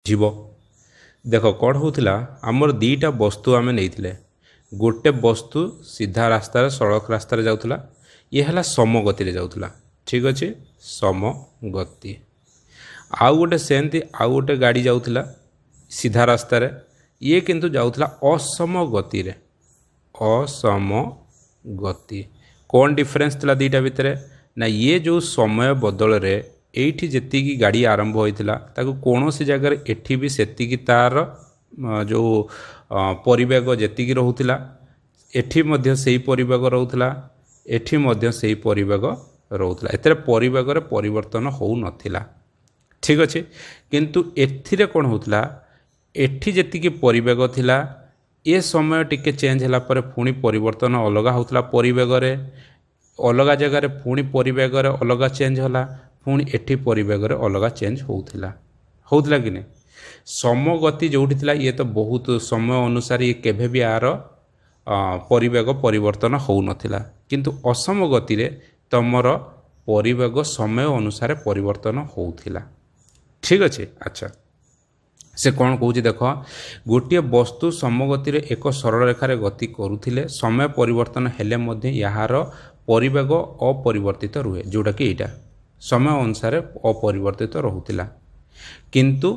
जीव देख कौन होता आमर दीटा वस्तु आम नहीं गोटे वस्तु सीधा रास्तार सड़क रास्तार जाऊला ये है समगति जाऊला ठीक अच्छे समगति आउ गोटे सेमती आउ गोटे गाड़ी जाऊला सीधा रास्तार ये किंतु जाऊला असम गति रे असम गति कौन डिफरेंस थिला दीटा भितर ना ये जो समय बदल रे एठी जेतिकी गाड़ी आरंभ होइथिला ताकू कोनोसी जगह एठी भी सेतिकी तार जो परिवेग जेतिकी रहुथिला एठी मध्य सेही परिवेग रहुथिला एठी मध्य सेही परिवेग रहुथिला एतरे परिवेग रे परिवर्तन हो नथिला ठीक अच्छे किंतु एथिरे कोन होथिला एठी जेतिकी परिवेग थिला ए समय टिके चेंज होला पर पुणी परिवर्तन अलगा होथिला परिवेग रे अलगा जगह पुणी परिवेग रे अलगा चेंज होला पुणी एठी परिवेग रे अलगा चेंज होउथिला कि नहीं समगति जोठी थिला ये तो बहुत समय अनुसार ये केभे भी आर परिवेग परिवर्तन हो नथिला किंतु असम गति रे तमर परिवेग समय अनुसार परिवर्तन होउथिला ठीक अच्छे अच्छा से कौन कौच देख गोटे वस्तु समगति रे एक सरल रेखार गति करुथिले समय परिवर्तन हेले मध्य यार परिवेग अपरिवर्तित रुहे जोटा कि एटा समय अनुसार अपरिवर्तित रहुथिला किंतु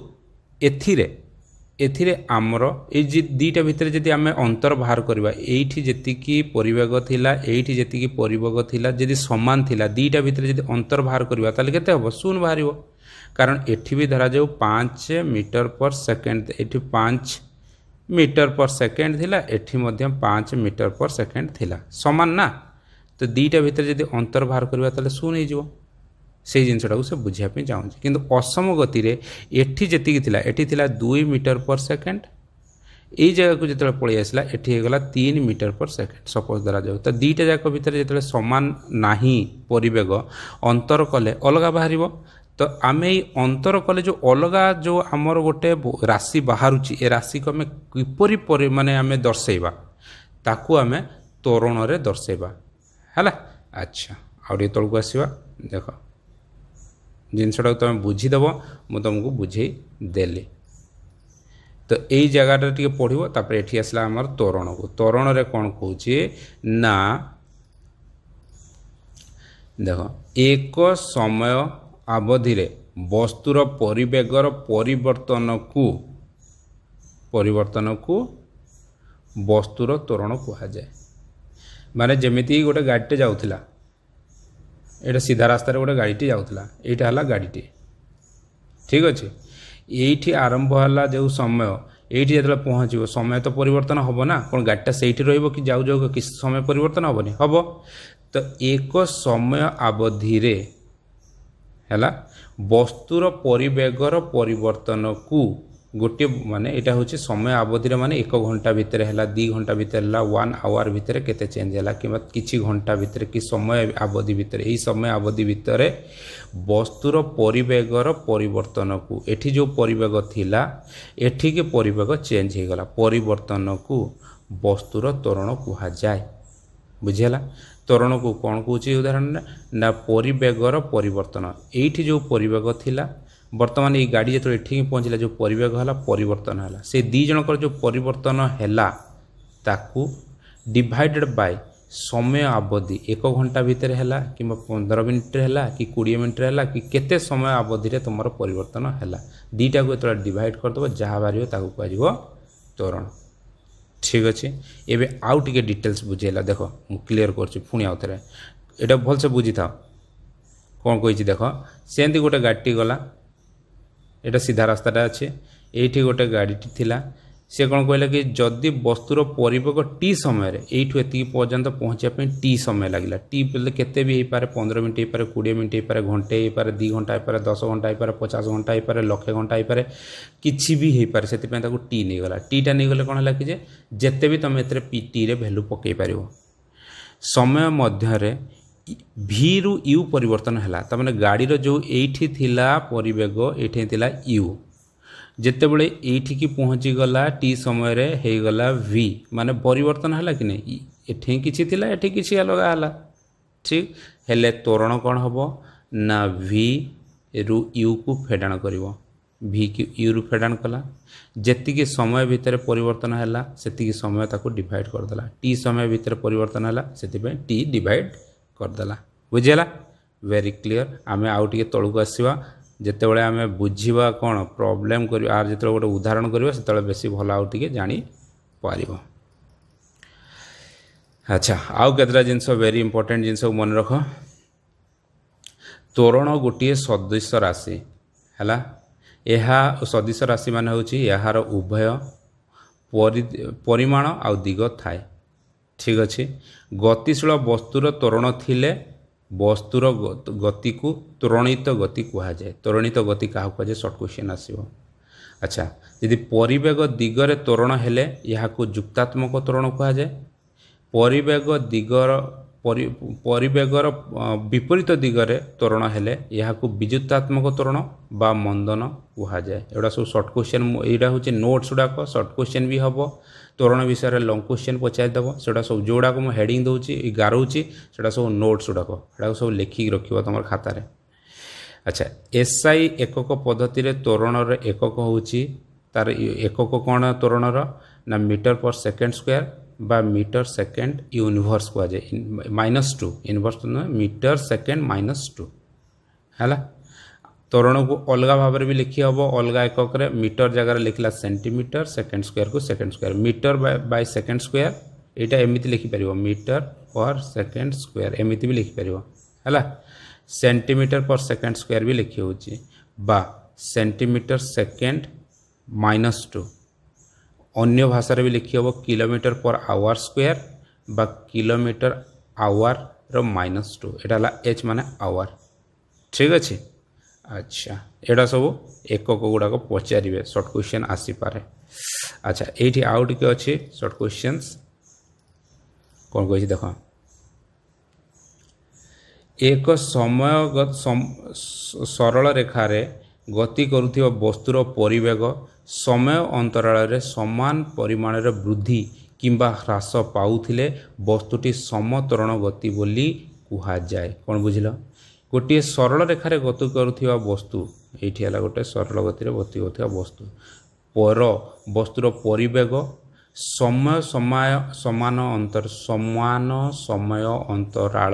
एथिरे आमर ए दीटा भितर जदि आमे अंतर बाहर करबा एठी जेतिकी परिवेग थिला एठी जेतिकी परिवेग थिला जदि समान थिला दीटा भितर जदि अंतर बाहर करबा ताले केते हबो शून्य बाहरिबो कारण एठी भी धरा जाऊ 5 मीटर पर सेकेंड एठी 5 मीटर पर सेकेंड थिला एठी मध्य 5 मीटर पर सेकेंड थिला समान ना तो दीटा भितर जदि अंतर बाहर करबा ताले शून्य हो जिवो से जिनटा को से बुझापी चाहूँ किंतु असम गति रे एठी जेतिकी थिला एठी थिला 2 मीटर पर सेकेंड ये जगह को जिते पलि आसला एठी गला 3 मीटर पर सेकेंड सपोज धरा जाऊ तो दीटा जाक भितर जिते समान नाही परिवेग अंतर कले अलगा बाहर तो आम अंतर कले जो अलगा जो आमर गोटे राशि बाहरुची ए राशि को आम किपरि माने आम दर्शेबा ताकू आम त्वरण रे दर्शेबा है अच्छा आउ तलू आसवा देख जिनसा तुम बुझीदेव मु तुमको बुझे देली तो यही जगह टे पढ़ो तापर एठी आसला आमर त्वरण को त्वरण रे कौन कहूँ ना देख एक समय अवधि रे वस्तुर परिवेगर परिवर्तन को वस्तुर त्वरण कह जाए माने जेमिति गोटे गाड़ीटे जाऊला एटा सीधा रास्ता गोटे गाड़ीटी जाऊला यहाँ है गाड़ीटी ठीक अच्छे ये आरंभ है जो समय ये जो पहुँचो समय तो परिवर्तन हम ना कौन गाड़ीटा से कि जाऊ जाऊ कि समय परिवर्तन हेनी हम तो एक समय अवधि रे है वस्तुर परिवेगर परिवर्तन को गोटे माने एटा होची समय अवधि रे माने 1 घंटा भितर है 2 घंटा भितर है 1 आवर भितर केते चेंज है कि किछि घंटा भितर कि समय अवधि भितर यही समय अवधि भितर वस्तुर परिवेगर परिवर्तन को एठी जो परिवेग थिला एठी के परिवेग चेंज हो गला परिवर्तन को वस्तुर त्वरण कह जाए बुझेला त्वरण को कौन कहूँ उदाहरण ना परिवेगर परिवर्तन एठी जो परिवेग थिला वर्तमान ये गाड़ी जो ये पहुँचला जो परिवेग है परिवर्तन है से दी जनकर जो परिवर्तन है ताकू डिवाइडेड बाय समय अवधि 1 घंटा भितर है कि 15 मिनट है कि 20 मिनट है कि केते समय अवधि रे तुम परिवर्तन है दीटा को जो डिवाइड करदेव जहाँ बाहर कह त्वरण ठीक अच्छे एवं आउ टे डिटेल्स बुझेला देख मु क्लीयर कर आउ थे यहाँ भलसे बुझी था कौन कही देख सेमती गोटे गाड़ी गला एटा सीधा रास्ताटा अच्छे ये गोटे गाड़ीटी थिला से कौन कहला कि जदि वस्तुर परिवेग टी समय एठू एति पर्यंत पहुँचापी टी समय लगे टी बोले केते भी हो पारे 15 मिनट हो पारे 20 मिनट हो पारे घंटे हो पारे 2 घंटा हो पारे 10 घंटा हो पारे 50 घंटा हो पारे 100 घंटा हो पारे किसी भी हो पारे से टी नहीं गला टीटा नहीं गले कौन है कि जिते भी तुम ए टी रे भैल्यू पकई पार समय मध्य भी रु यू परिवर्तन है तमें गाड़ी जो एठी थिला परिवेग एठी थिला यू जिते बड़े एठी की पहुँची गला टी समय रे हे गला वी माने परिवर्तन है कि नहीं एठी किछि थिला एठी किछि अलगा है ठीक हेले त्वरण कौन हम ना वी रु यू को फेडाण कर भि की यू रु फेडान कला जेतिकी समय भितर परिवर्तन हैला सेतिकी समय ताको डिवाइड कर देला टी समय भितर परिवर्तन हैला सेति पे टी डिवाइड कर देला बुझिला वेरी क्लियर आमे आउ टिके तळुक आसीबा जेते बेले आमे बुझिबा कोन प्रॉब्लम करी आर जेते गोटे उदाहरण करबा सेते बेसी भला आउ टिके जानी पारिबो अच्छा आउ केतरा जिंस वेरी इंपोर्टेंट जिंस मन रख त्वरण गोटे सदृश राशि हैला यह सदृश राशि मान होची यार उभय परिमाण आउ दिग थाए ठीक अच्छे गतिशील वस्तुर त्वरण थिले वस्तुर गति को त्वरणित गति कह जाए त्वरणित गति क्या कहुए सर्ट क्वेश्चन आसो अच्छा यदि परिवेग दिगरे त्वरण हेले यहाको जुक्तात्मक त्वरण कह जाए परिवेग दिगर परिवेगर विपरीत दिगरे त्वरण हेले यहाको विद्युतात्मक त्वरण बा मंदन कह जाए एटा सब सर्ट क्वेश्चन यहाँ हूँ नोट्स गुड़ाक सर्ट क्वेश्चन भी हम त्वरण विषय लंग क्वेश्चन पचारिदेव से सब जो गुड़ाक मुझे हेडिंग दूसरी गारोची से सब नोट्स गुड़ाक सब लिखिक रख तुम खातार अच्छा एसआई एकक पद्धति त्वरण एकक हूँ तार एकक कौन त्वरणर ना मीटर पर सेकेंड स्क्वायर बा मीटर सेकेंड यूनिवर्स कह जाए -2 इनवर्स तो नुह मीटर सेकेंड -2 है त्वरण को अलग भाव में लिखी हम अलग एकक मीटर जगह लिखला सेंटीमीटर सेकेंड स्क्वायर को second square metre by second square यहाँ एमती लिखिपर मीटर पर सेकेंड स्क्वायर एमती भी लिखिपर है सेंटीमीटर पर सेकेंड स्क्वायर भी लिखी हो बा सेंटीमीटर सेकेंड -2 अन्य भाषा भी लिखी हम किलोमीटर पर आवर स्क्वायर बा किलोमीटर आवर -2 यहाँ एच माने आवर ठीक अच्छे अच्छा एटा सब एकक गुड़ाक पचारे सर्ट क्वेश्चन आसीपे अच्छा ये आउ टे अच्छे सर्ट क्वेश्चंस कौन कही देख एक समय सरल रेखार गति करुथिबा वस्तुर परिवेग समय अंतराल समान परिमाण वृद्धि किंबा ह्रास पाउथिले वस्तुटी समत्वरण गति बोली कुहा जाए कौन बुझिल गोटे सरल रेखार गति करुथिबा वस्तु ये गोटे सरल गति गति करुथिबा वस्तु पर वस्तुर परिवेग समय समान समय अंतराल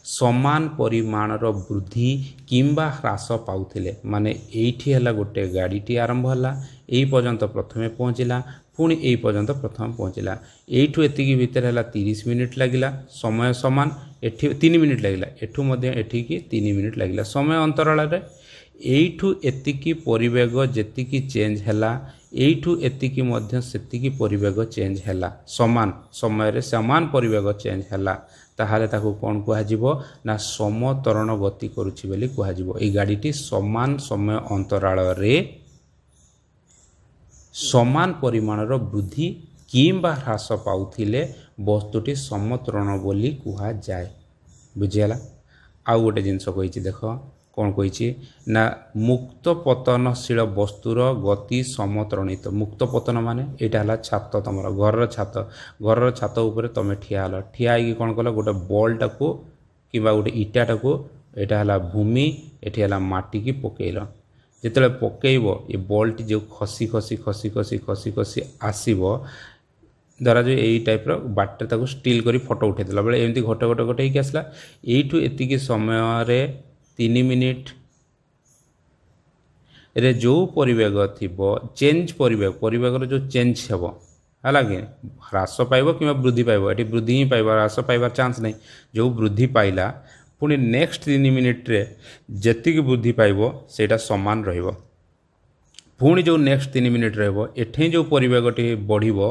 समान परिमाण वृद्धि किंबा ह्रास पाउथिले माने एठी हला गोटे गाड़ीटी आरंभ हला एई पर्यंत प्रथमे पहुँचला पुणी एई पर्यंत प्रथम पहुँचला एठू एतिकी भितर हला 30 मिनिट लागिला समय समान एठी 3 मिनिट लागिला एठू मध्य एठिकी 3 मिनिट लागिला समय अंतराल रे एठू एतिकी परिवेग जेतिकी चेंज हला एठू एतिकी मध्य सेतिकी परिवेग चेंज हला समान समय रे समान परिवेग चेंज हला ताहाले ताको कोन कुहा जिवो ना समत्वरण गति करूछि बोली कुहा जिवो ए गाडीटी समान समय अंतराल रे समान परिमाणर वृद्धि किंबा ह्रास पाउथिले वस्तुटी समत्वरण बोली कुहा जाए बुझियला आउ गोटे जिनस कहिछि देखो कौन कही ना मुक्त पतनशील वस्तुर गति समत्रणित मुक्त पतन माने यहाँ है छात तुम घर छात उपर तुम ठिया ठिया कौन कल गोटे बॉल टाको कि गोटे इटाटा को यहाँ है भूमि ये माटी की पकईल जिते पकईब ये बॉल्टी जो खसी खसी खसी खसी खसी खसी आसब धरा जो यही टाइप बाटे ताको स्टिल करी फोटो उठेला बेले एमती घटे घटे घटे ही आसला यू एतिकी समय 3 मिनिट रे जो परिवेग थी चेंज परिवेग जो चेंज हे है कि ह्रास पाइब कि वृद्धि पाइब ये वृद्धि ही पाइब ह्रास पाइबार चांस नहीं जो वृद्धि पाइला पुणी नेक्स्ट 3 मिनिट रे जेतिक वृद्धि पाइब सेटा समान रहिबो पुणी जो नेक्स्ट 3 मिनिट रहिबो एठे जो परिवेगटी बढ़िबो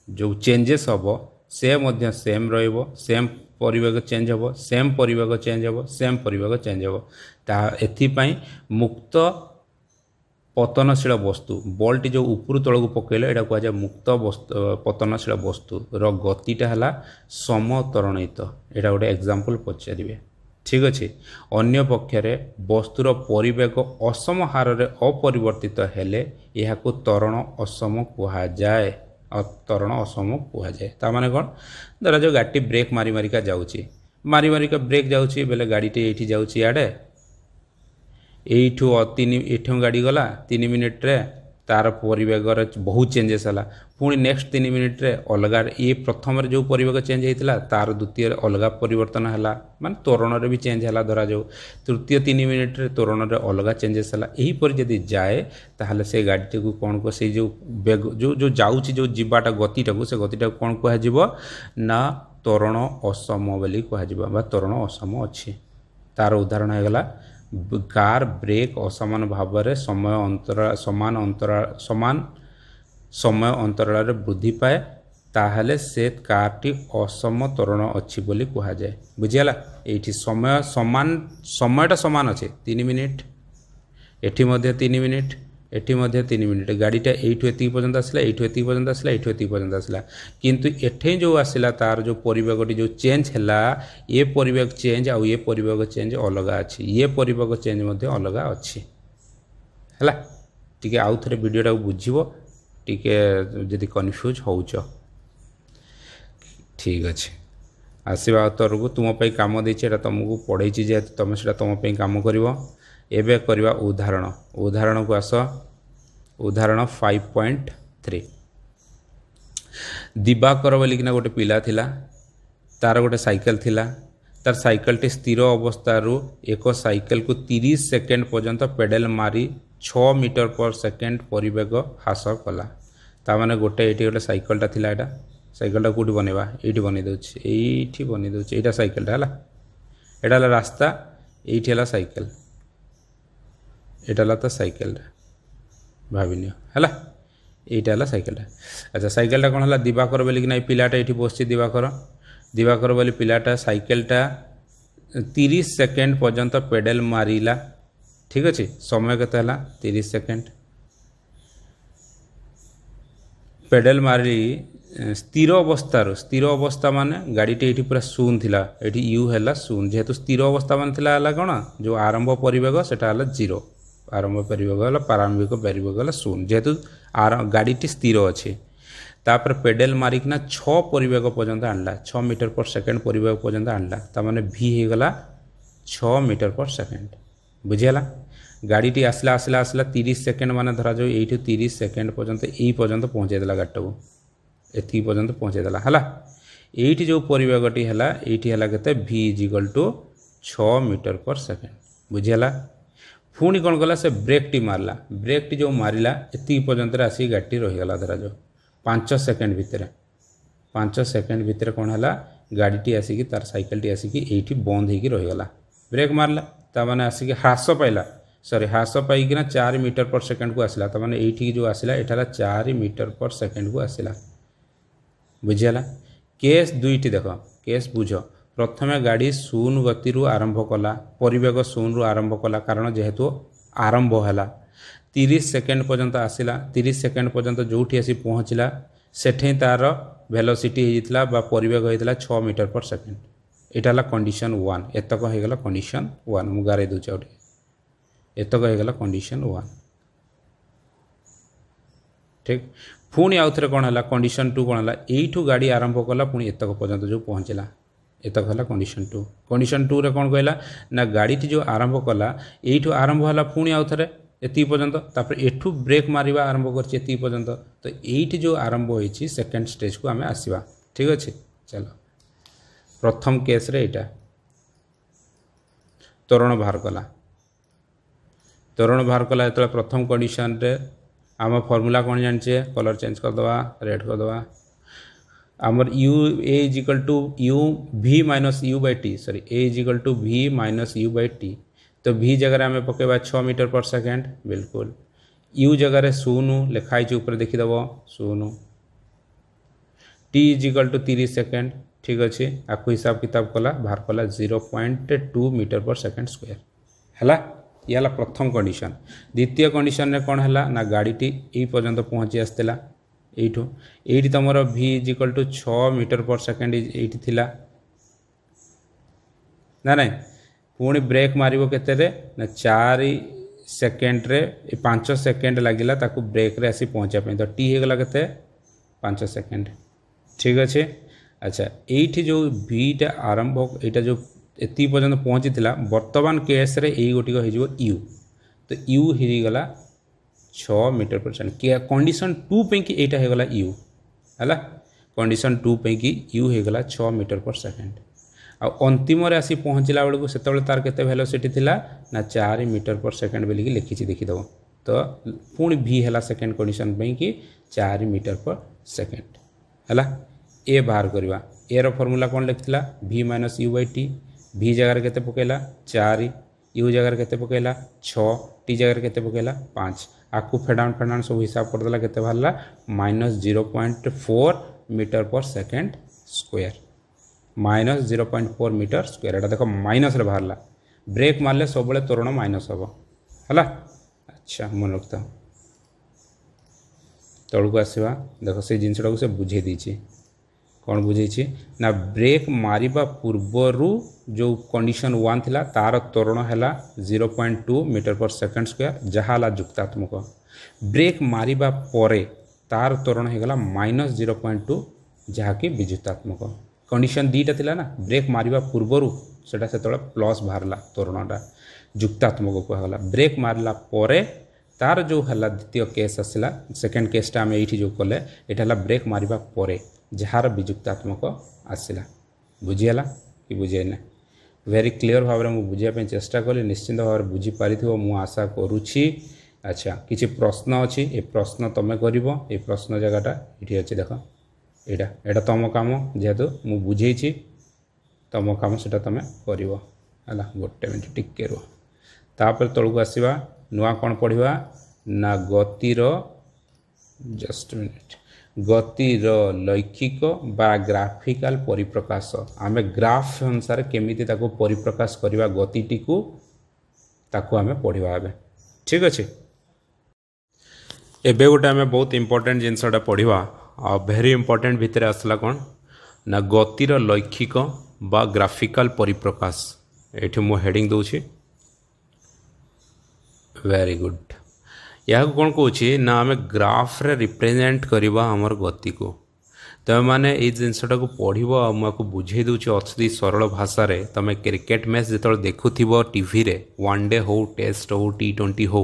जो चेंजेस हम से मध्य सेम रहिबो सेम परिवेग चेंज हम सेम परिवेग चेंज हम सेम परिवेग चेंज हम एथिपाई मुक्त पतनशील वस्तु बॉल्टी जो ऊपर तल को पकईले यहाँ कहुए मुक्त पतनशील वस्तु गतिटा है समत्वरणित यहाँ गोटे एग्जांपल पचारे ठीक अच्छे अन्य पक्षरे वस्तुर परिवेग असम हार अपरिवर्तित हेले यह त्वरण असम कह जाए त्वरण असम कह जाए ताने कौन धरा जो गाड़ी ब्रेक मारी मारिका जाऊँगी मारी मारिका ब्रेक जाऊँगी बेले गाड़ीटे ये जाऊँगी इे এইଠୁ ଏଠୁ ଗାଡ଼ି ଗଲା 3 ମିନିଟ୍ରେ तार परिवेगर बहुत चेंजेस है पुणी नेक्स्ट 3 मिनिट्रे अलग ये प्रथम जो परिवेग चेंज होता तार द्वितीय अलग परिवर्तन है माने त्वरण भी चेंज है धरा जाऊ तृतीय 3 मिनिट्रे त्वरण अलग चेंजेस है यहीपर जदि जाए ताहले से गाड़ी को कौन को से जो बेग जो जो जाऊँगी जो जीवाटा गतिटा से गतिटा कौन कह ना त्वरण असम बोली कह त्वरण असम अच्छी तार उदाहरण होगला कार ब्रेक असमान भाव में समय अंतराल समान समय अंतराल वृद्धि पाए ताहले से कारटी असम त्वरण अच्छी बोली कह जाए बुझीगला ये समय समान समयटा सामान अच्छे 3 मिनिट एठी मध्य 3 मिनिट एठी मध्य 3 मिनिट गाड़ीटा एठू एति पर्यंत आसला एठू एति पर्यंत आसला एठू एति पर्यंत आसला किंतु एठे जो आसला तार जो परिवेगटी जो चेंज हैला ये परिवेग चेंज आ ये परिवेग चेंज अलग अच्छी ये परिवेग चेंज मध्य अलग अच्छी हैला टिके आउ थरे वीडियोटा बुझिबो टिके जदि कन्फ्यूज होउछ ठीक अच्छे आसवा तरफ तुम पे काम देछि तुमको पढ़े जे तुम से तुम पे काम करिवो एबे करवा उदाहरण उदाहरण को आस उदाहरण 5.3 दिवाकर बोलिकिना गोटे पिला थिला तार गोटे साइकेल थिला तार साइकेल टी स्थिर अवस्था एक साइकेल को 30 सेकेंड पर्यंत पेडल मारी 6 मीटर पर सेकेंड परिवेग ह्रास कला ताने गोटे ये गोटे साइकेलटा थिला एटा साइकेलटा कौटी बनवा ये बन दे बन दे साइकेलटा है रास्ता ये साइकेल एटा तो साइकेल भाविनियो है यहाँ साइकेलटा अच्छा साइकेलटा कौन है दिवाकर बोली कि पिलाटा ये बस दिवाकर दिवाकर बोली पिलाटा साइकेलटा 30 सेकेंड पर्यंत पेडल मारिला ठीक अच्छे समय केते 30 सेकेंड पेडल मारी स्थिर अवस्था माने गाड़ीटे ये पूरा शून्य थिला ये यू है शून्य जेहेतु स्थिर अवस्था मान थिला कौन जो आरंभ परिवेग सेटा है 0 आरंभ परिवेग है प्रारंभिक परिवेग है शून्य जेहेतु गाड़ीटी स्थिर अच्छे तापर पेडल मारिकना 6 परिवेग पर्यंत आणला 6 मीटर पर सेकेंड परिवेग पर्यंत आणला तामाने भी हो गला 6 मीटर पर सेकेंड बुझीगला गाड़ीटी आसला आसला आसला 30 सेकेंड माने धरा जाऊ ये 30 सेकेंड पर्यंत यही पर्यंत पहुँचेदेला गाड़ीटा को एति पर्यंत पहुँचेदेला है ये जो परिवेगटी है ये के भी is equal to 6 metre per second बुझीगला पुणी कौन कला से ब्रेक टी मारला ब्रेक टी जो मारिला एति पर्यंत आसिक गाड़ी रहीगला धरा जाऊ 5 सेकेंड भितर 5 सेकेंड भितर कौन है गाड़ीटी आसिक तार साइकेल टी आसिक ये बंद होगी रहीगला ब्रेक मारला ताने आसिक ह्रास पाइला सॉरी ह्रास पाइकिना 4 मीटर पर सेकेंड को आसला ताने ये जो आसला एटा 4 मीटर पर सेकेंड को आसला बुझीगला केस दुईटी देख केस बुझ प्रथम गाड़ी शून्य गति आरंभ कला परिवेग शून्य आरंभ कला कारण जेहेतु आरंभ है 30 सेकेंड पर्यंत आसला 30 सेकेंड पर्यंत जो आसी पहुँचला सेठे तार वेलोसिटी होता बा परिवेग होता 6 मीटर पर सेकेंड यहाँ कंडीशन 1 एतक होगला कंडीशन 1 मुझे गारे दूचे आउट एतक होगला कंडीशन 1 ठीक पुणी आउ थे कौन है कंडीशन 2 कौन है यू गाड़ी आरंभ कला पुणी एतक पर्यंत जो पहुँचला एतक है कंडीशन 2 रे कौन कहला ना गाड़ी जो आरंभ कला यू आरंभ है पुणी आउ थे एति पर्यंत तापर एठू ब्रेक मारिबा आरंभ करछि पर्यंत तो ये जो आरंभ होइछि सेकेंड स्टेज को आम आसवा ठीक अच्छे चलो प्रथम केस रे एटा त्वरण बाहर कला जो प्रथम कंडीशन रे आम फॉर्मूला कौन जानिछे कलर चेंज करदवा रेड करदवा आमर u a is equal to u v minus u by t sorry a is equal to v minus u by t तो भी जगह आम पकेबा 6 मीटर पर सेकेंड बिल्कुल यू जगह शून्य लिखाई ऊपर देखीदेव शून्य टी इजिकल टू 30 सेकेंड ठीक अच्छे आपको हिसाब किताब कला बाहर कला 0.2 मीटर पर सेकेंड स्क्वायर है ये प्रथम कंडीशन द्वितीय कंडीशन रे कौन है ना गाड़ीटी यही पर्यंत पहुँची आसला यू ये तुम भी is equal to 6 metre per second ये थिला ना नहीं पुणी ब्रेक मारिबो केते रे ना 4 सेकेंड रे 5 सेकेंड लगिला ताकू ब्रेक रे आसी पहुँचा तो टी हो गला केते 5 सेकेंड ठीक अच्छे अच्छा ये जो भीटा आरंभ यहाँ जो एति पर्यंत पहुँची वर्तमान केस रे यही गोटिक हो यू तो you होगला 6 metre per second condition 2 पे कि एटा होगला यू है कंडीशन 2 पे कि यू होगला 6 मीटर पर सेकेंड आ अंतिम आसी पहुँचला बेलू से तार के वेलोसिटी थिला ना 4 मीटर पर सेकेंड बोलिकी लिखी देखीदेव तो पुणी भी है सेकेंड कंडीशन पे कि 4 मीटर पर सेकेंड है ए बाहर करवा ए फॉर्मूला कौन लिखा v minus u by T v जगार के पकेला 4 यू जगार के पकेला 6 टी जगार के पकेला 5 आपको फेडाउन सब हिसाब करदेला के बाहरला -0.4 metre per second square -0.4 metre square एटा देख माइनस रे बाहरला ब्रेक मारले सब त्वरण माइनस हम है। अच्छा मन रखता तौक आसवा देख से जिनटा को से बुझे दीची कौन बुझे ना ब्रेक मारिबा पूर्वरु जो कंडीशन 1 थिला तार त्वरण है 0.2 मीटर पर सेकेंड स्क्वायर जहाँ जुक्तात्मक ब्रेक मारिबा परे तार त्वरण होगला -0.2 जहाँकि विजुक्तात्मक कंडीशन 2टा थिला ना ब्रेक मारिबा पूर्वरु सेटा से प्लस बाहरला त्वरणटा जुक्तात्मक कहला ब्रेक मारला परे तार जो है द्वितीय केस आसला सेकेंड केसटा आम ये जो कले यहाँ ब्रेक मारिबा परे जार विजुक्तात्मक आसला बुझीगला कि बुझेना वेरी क्लियर भाव में मुझे बुझापी चेष्टा कली निश्चिंत भाव में बुझीपार मु आशा करुँची। अच्छा किसी प्रश्न अच्छी ये प्रश्न तुम कर ये प्रश्न जगहटा ये अच्छे देख यहाँ तुम कम जेहेतु मु बुझे तुम कम से तुम कर गोटे मिनट टिके रुह तापर तौक आसवा नुआ कौन पढ़ा ना गतिर जस्ट मिनिट गतिर लैखिक बा ग्राफिकाल परिप्रकाश आमे ग्राफ अनुसार केमिति ताको परिप्रकाश करवा गतिटी को ताको आमे पढ़वा एबे ठीक अच्छे। एबे गोटे आमे बहुत इंपोर्टेंट जिनसटा पढ़वा आ वेरी इंपोर्टेंट भितर आसला कौन ना गतिर लैखिक बा ग्राफिकाल परिप्रकाश एठी मो हेडिंग दूची वेरी गुड या कौन कौच ना आम ग्राफ रे रिप्रेजेंट करवा आमर गति को तुम मैंने ये जिनसटा को पढ़ मुझे बुझे दूचे अति सरल भाषा रे तुम क्रिकेट मैच जो देखु टीवी रे वनडे हो टेस्ट हो T20 हो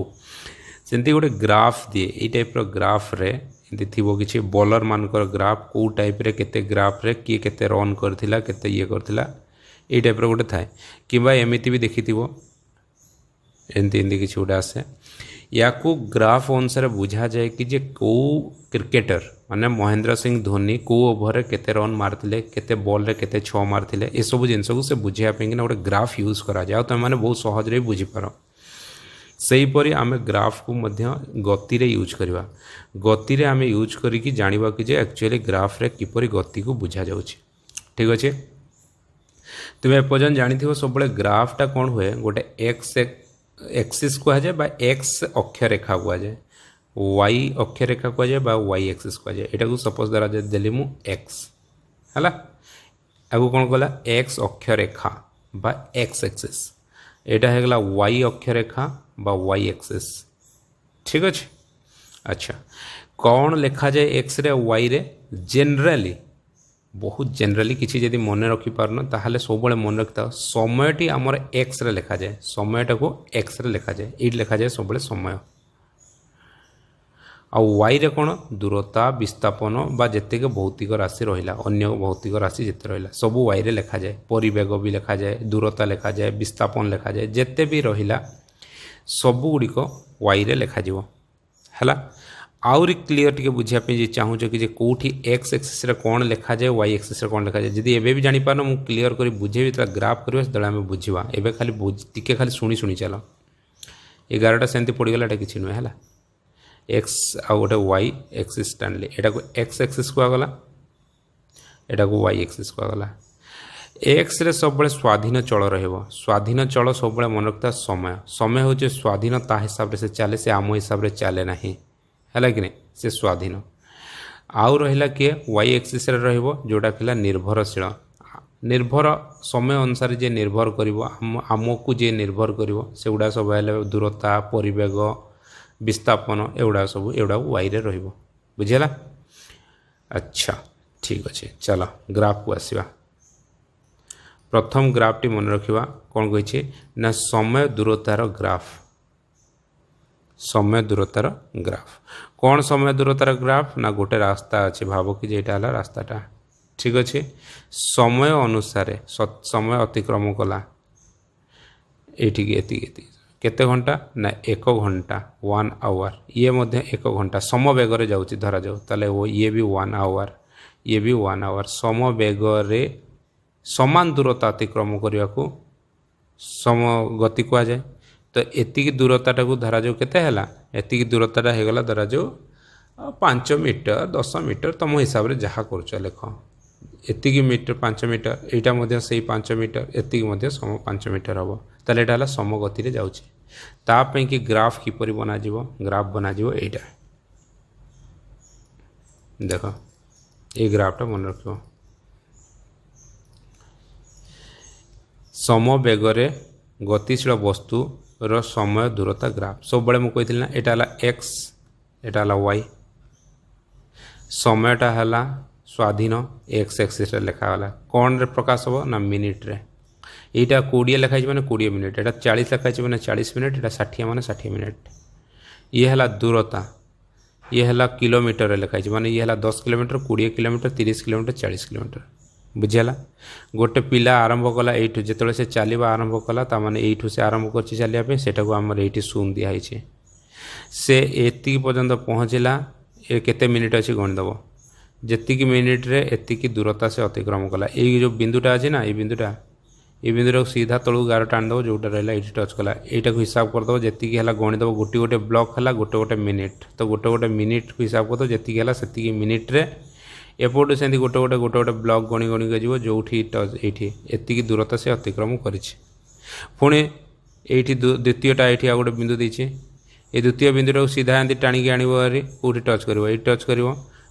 सेमती गोटे ग्राफ दिए ये टाइप ग्राफ रे एमती थी किसी बॉलर मानकर ग्राफ कौ टाइप रे केते ग्राफ रे किए केते रन करथिला केते ये करथिला ये टाइप गोटे थाए कि एमती भी देखी एमती एमती किसी गोटे आसे या को ग्राफ अनुसार बुझा जाए कि जे कौ क्रिकेटर माने महेंद्र सिंह धोनी कौ ओभर केते रन मारथिले केते बॉल रे केते 6 मारथिले ए सब जिनस को से बुझिया पे कि गोटे ग्राफ यूज करा जाए तुम मैंने बहुत सहज रे बुझी पार सही परी आमे ग्राफ को मध्य गति रे यूज करवा गति रे आमे यूज करी जानिबा कि जे एक्चुअली ग्राफ रे किपरि गति को बुझा जाउछि ठीक अच्छे। तुम एपर्यंत जानी सब ग्राफटा कौन हुए गोटे एक्सिस कहुए बा एक्स अक्षरेखा कहुए वाई अक्षरेखा कहुए बा वाई एक्सिस कहुए यहाँ को सपोज द्वारा देली मु एक्स है आगु कौन कहला एक्स अक्षरेखा बा एक्स एक्सिस यहाँ होगा वाई अक्षरेखा बा वाई एक्सिस ठीक अच्छे। अच्छा कौन लिखा जाए एक्स रे वाई रे जेनराली बहुत जेनराली किसी जदि मन रखिपारन ताहले सब मन रखता समयटी आमर एक्स रे लिखा जाए समयटा को एक्स रे लिखा जाए ये लिखा जाए सब समय आ वाई रे कौन दूरता विस्थापन बा जेते भौतिक राशि रहा अन्य भौतिक राशि जिते रहा सब वाई रे लिखा जाए परिवेग भी लिखा जाए दूरता लिखा जाए विस्थापन लिखा जाए जेते भी रहा सब गुड़िक वाई रे लिखा है आउरी क्लीयर टी बुझापी चाहूँ कि कौटी एक्स एक्सिस रे कौन लिखा जाए वाई एक्सिस रे कौन लिखा जाए जदि एबे भी जानीपार मु क्लीयर कर बुझेबी तो ग्राफ करवा से आम बुझा एबे खाली टिके खाली शुणी शुणी चल 11टा सेमती पड़गला एटा किसी नुहे है एक्स आ गोटे वाई एक्सिस टाणिले एटा को एक्स एक्सिस कहगला एटा को वाई एक्सिस कहगला एक्स रे सब स्वाधीन चल रहिबो स्वाधीन चल सब मन रखता समय समय हूँ स्वाधीन ता हिसाब से चले से आम हिसाब से चले ना है कि नहीं से स्वाधीन आउ रहा किए वाई एक्सिस जोटा थिला निर्भरशील निर्भर समय अनुसार जे निर्भर आमको जे निर्भर से गुड़ा सब है दूरता परिवेग विस्थापन एगुड़ा सब एगुड़ा वाई रे रहिबो बुझेला। अच्छा ठीक अच्छे चलो ग्राफ को आसवा प्रथम ग्राफटी मन रखा कौन कही ना समय दूरतार ग्राफ समय दूरतार ग्राफ कौन समय दूरतार ग्राफ ना गोटे रास्ता अच्छे भाव कि जेटा है रास्ताटा ठीक अच्छे समय अनुसार समय अतिक्रम कला ये केते घंटा ना 1 घंटा 1 आवर ये मध्य 1 घंटा सम बेगर जाऊँगी धरा जाऊ ताले वो ये भी 1 आवर ये भी 1 आवर सम बेगर समान दूरता अतिक्रम करने को सम गति कह जाए तो एतिकी दूरताटा को धरा जाऊ केते हैला एतिकी दूरताटा हो गला धरा जाऊ 5 मीटर 10 मीटर तुम हिसाब से जहाँ कर लेख एतिकी मीटर 5 मीटर यहाँ मध्य से 5 मीटर एतिकी मध्य सम 5 मीटर हम ताले एटा हला सम गति रे जाउछि तापई कि ग्राफ किपरि बना जीवो ग्राफ बना जीवो एटा देख ये ग्राफटा मन रखो सम बेगरे गतिशील वस्तु रो समय दूरता ग्राफ सब बड़े मुझे कहती ना एटा हला एक्स एटा हला वाई समयटा हला स्वाधीन एक्स एक्सिस लेखा वाला कौन रे प्रकाश हो ना मिनिट रे यहाँ 20 लिखाई मैंने 20 मिनिट यहाँ 40 लिखाई मैंने 40 मिनिट यहाँ 60 मैंने 60 मिनिट ये है दूरता ये है किलोमीटर लिखाई मैंने ये है 10 किलोमीटर 20 किलोमीटर 30 किलोमीटर 40 किलोमीटर बुझीगला गोटे पिला आरंभ कला यू जो से चलवा आरंभ कला ताने यू से आरंभ कर चलिया सेटा को आम ये शून दिखाई से एति पर्यंत पहुँचला ये केते मिनिट अच्छी गणिदेव जी मिनिट रे एति दूरता से अतिक्रम कला ये जो बिंदुटा अच्छे ना ये बिंदुटा सीधा तलू गार टाणीदेव जोटा रहा ये टच कला यहाँ को हिसाब करदेव जी है गणिदेव गोटे गोटे ब्लॉक है गोटे गोटे मिनिट तो गोटे गोटे मिनिट को हिसाब करदेव जी है से मिनिट रे एपटू से गोटे गोटे गोटे गोटे ब्लॉक गणी गणी के जीव जो ये एति दूरता से अतिक्रम करी ये द्वितीयटा ये आ गोटे बिंदु देती ये द्वितीय बिंदुटा सीधा एमती टाणी आनी कौटी टच कर ये टच कर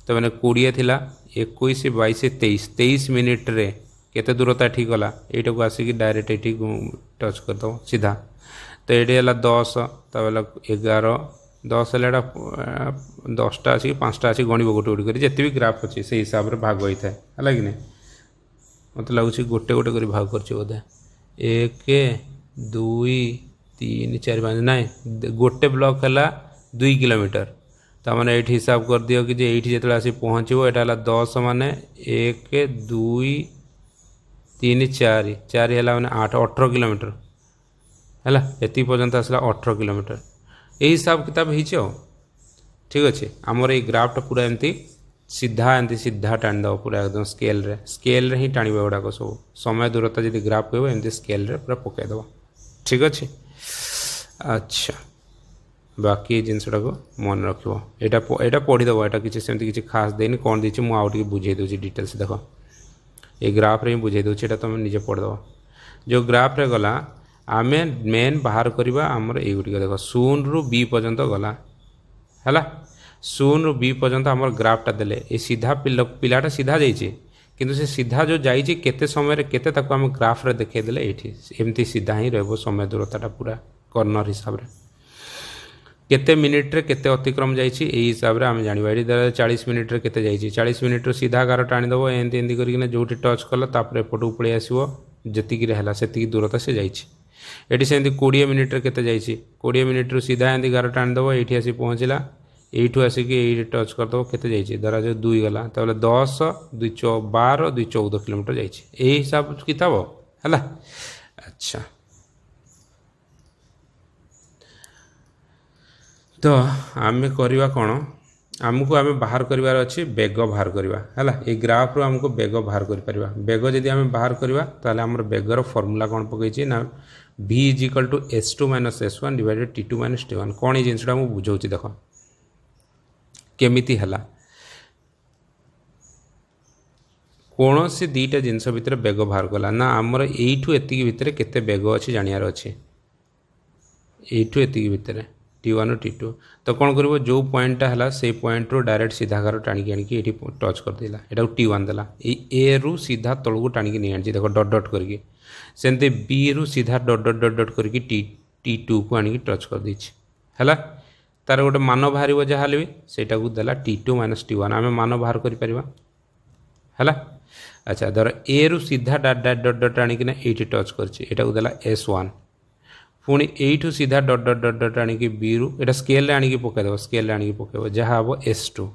तो मैंने 20 थिला 21 22 23 मिनिट रे केते दूरता ठीक गला यहाँ को आसिक डायरेक्ट ये टच करदे सीधा तो ये है 10 तो 11 10 है 10टा आसिक 5टा आसिक गणिब गोटे गोटे कर जिते भी ग्राफ अच्छे से हिसाब से भाग होता है है कि नहीं मत लगुच गोटे गोटे कर भाग कर बोधे 1 2 3 4 5 ना गोटे ब्लॉक है 2 किलोमीटर ताने ये हिसाब कर दियो कि ये जो आसी पहुँचो यहाँ 10 माने 1 2 3 4 4 है मैंने 8 18 किलोमीटर है ये पर्यंत आसला 18 किलोमीटर ये हिसाब किताब हो ठीक अच्छे आमर ये ग्राफटा पूरा एमती सीधा टाणीदेव पूरा एकदम स्केल ही टाणी गुड़ाक सब समय दूरता जी ग्राफ कह एमती स्केल पूरा पकईदेव ठीक अच्छे अच्छा बाकी जिनसटा को मन रख यहाँ पढ़ीदेव यहाँ किसी सेमती किसी खास देनी कौन देती मुझे आउ टे बुझे दूसरी डिटेल्स देख ये ग्राफ रे बुझे दूसरी यहाँ तुम निजे पढ़देव जो ग्राफ रे गला आमे मेन बाहर करवा आमर युटिक देख 0 ରୁ B पर्यंत गला है 0 ରୁ B पर्यंत आमर ग्राफटा देले ये सीधा पिलाटा सीधा जाइए किंतु से सीधा जो जाइए केते समय केते ताको आम ग्राफ रे देखे देले ये एमती सीधा ही रहो समय दूरताटा पूरा कर्नर हिसाब से केते मिनिट रे केते अतिक्रम जाइए यही हिसाब से आम जाना ये 40 मिनिट रे केते जाइए 40 मिनिट रे सीधा गार टाणीदेव एमती एमती करके जो टच कला तापर एपटू पलि आसो जी है से दूरता से जाइए ये से 20 मिनिट रे केते जाइए 20 मिनिट रू सीधा एमती गार टाणीदेव ये आसी पहुँचला यू आसिक ये टच करदेव केते जाइए धरा जो 2 गला तो 10 2 12 2 14 किलोमीटर जाइए यही हिसाब किताब है अच्छा तो आम करवा कौन आमको आम बाहर करार अच्छे बेग बाहर करवा है ये ग्राफ रू आमको बेग बाहर कर बेग जदि आम बाहर करवा ताले आमर बेगर फर्मूला कौन पकई ना v = s2 - s1 / t2 - t1 कौन ये जिनसा मुझे बुझाऊँ देख केमिति है कौन से दुईटा जिनस भितर बेग बाहर कला ना आमर यू एति भितर केते बेग अच्छे जानियार अच्छे यू एति भितर T1 और T2 तो कौन कर जो पॉइंटा है से पॉइंट रू डायरेक्ट सीधा घर टाणी आनिकी ये टच करदेला यहाँ T1 देला ए रु सीधा तलू टाणी नहीं आनी देख डट डट करके सेमती बी रु सीधा डट डट डट डट करके T2 को आनिकी टच कर देछि है तार गोटे मान बाहर जहाँ भी सेटा को देला T2 - T1 आम मान बाहर कर है अच्छा धर ए रु सीधा डट डट डट डट आनिकी ये टच करछि एटा को देला S1 पुणी एठू सीधा डट डट डट डट आनिकी बी रु एटा स्केल रे आनिकी पकेदेव स्केल रे आनिकी पकेबो जहाँ हम S2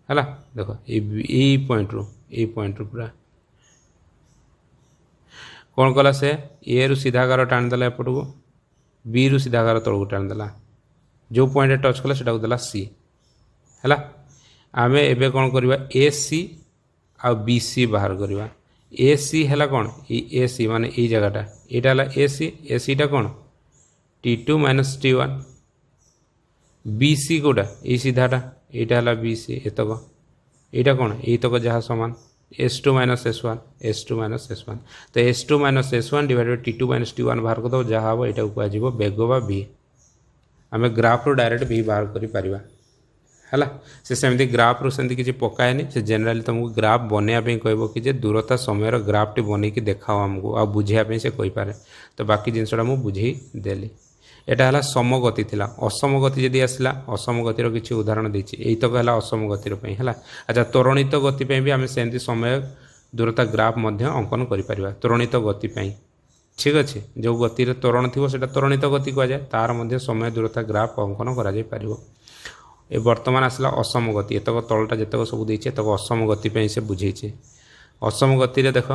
है देख यही पॉइंट रु पूरा कौन कला से ए रु सीधा गार टाणीदेला एपट को बी रु सीधा गार तौक टाणीदेला जो पॉइंट टच कला से देला सी है आम एबे कौन करवा ए सी आ बी सी बाहर करवा ए सी है कौन ए सी माने ये जगहटा यहाँ है ए सी टा कौन T2 minus T1 B C Kota ये सीधाटा यहाँ है बी सी एतक यहाँ कौन यतक जहाँ सामान S2 minus S1 S2 minus S1 तो S2 minus S1 divided T2 minus T1 बाहर करदे जहाँ हम यहाँ कह बेग बा V आम ग्राफ रू डायरेक्ट V बाहर कर है से सेमती ग्राफ रू सेमती किसी पकाएनि से जनरली तुमको ग्राफ बनवाई कह कि दूरता समय ग्राफ टी बन के देखाओ आमको आ बुझापी से कहीपे तो बाकी जिनसा मुझे बुझे देली यहाँ है समगति थिला असमगति जदि आसला असमगतिर किसी उदाहरण देती यतक है असमगतिर है अच्छा त्वरणित गति भी आम सेमती समय दूरता ग्राफ अंकन कर त्वरणित गति ठीक अच्छे जो गति त्वरण थी से त्वरणित गति कहुए तार समय दूरता ग्राफ अंकन कर ए वर्तमान आसला असम गति एतक तलटा जितक सब देती तक असम गति से बुझे असम गति देख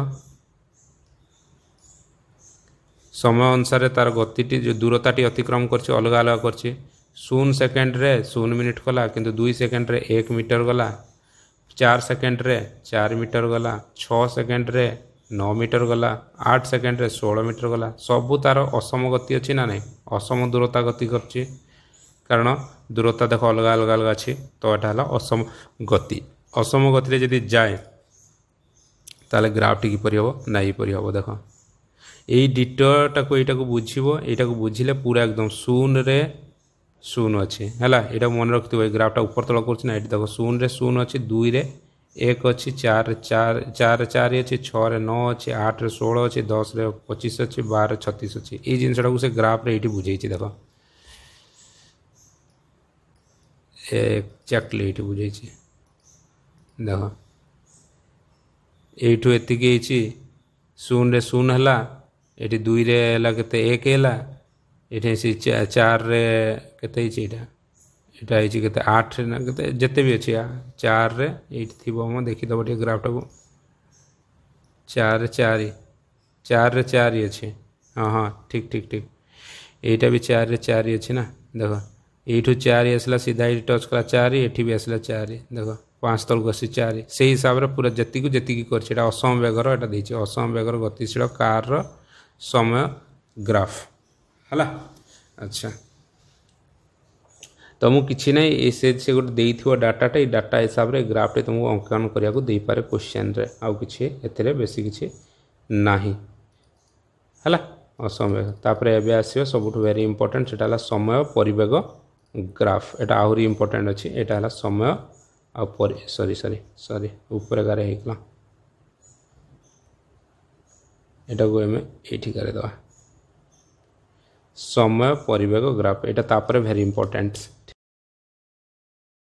समय अनुसार तार गति जो दूरता अतिक्रम कर अलग अलग कर 0 सेकेंड रे 0 मिनिट गला किंतु 2 सेकेंड रे 1 मीटर गला 4 सेकेंड रे 4 मीटर गला 6 सेकेंड रे 9 मीटर गला 8 सेकेंड रे 16 मीटर गला सबू तार असम गति अच्छी ना नहीं असम दूरता गति कर कारण दूरता देख अलग अलग अलग अच्छी तो यहाँ है असम गति जदि जाए ताले ग्राफ टी किपर हम ना यपरी हम देख यही डिटोटा को यहाँ बुझे यहाँ बुझिले पूरा एकदम 0 रे 0 अच्छे है यहाँ मन रखिए ग्राफटा ऊपर तल करना ये देख 0 रे 0 अच्छी 2 रे 1 अच्छी 4 रे 4 अच्छी 6 रे 9 अच्छी 8 रे 16 अच्छी 10 रे 25 अच्छी 12 रे 36 अच्छी ये जिनसा से ग्राफ रे ये बुझे देख एक्जाक्टली ये बुझे देख यू एतिकी 0 रे 0 है ये 2 रे के 1 है ये 4 रे के यहाँ 8 ना के जिते भी अच्छे 4 रे ये थी हम देखीदेव टे ग्राफटा को 4 रे 4 ही अच्छे हाँ हाँ ठीक ठीक ठीक यहाँ भी 4 रे 4 ही अच्छे ना देख यू 4 ही आसला सीधा ये टच कला 4 ये भी आसला 4 देख 5 तलक आसी 4 से हिसाब से पूरा जी कर असम बेगर यहाँ देती असम बेगर गतिशील कार समय ग्राफ है अच्छा तुमको किसी ना से गोटे देथो डाटाटा ये डाटा हिसाब से ग्राफ टे तुमको अंकन करने को देपारे क्वेश्चन रे आउ किसी एथिरे बेसी किसी नाही है असमय तापर एबे आसीबो सबुठ वेरी इंपोर्टेंट सेटा समय परिवेग ग्राफ एटा आहुरी इंपोर्टेंट अच्छी एटा समय आ सॉरी सॉरी सॉरी ऊपर गारे होगा एटा को एम ये करे दवा समय परिवेग ग्राफ एटा तापर वेरी इंपोर्टेंट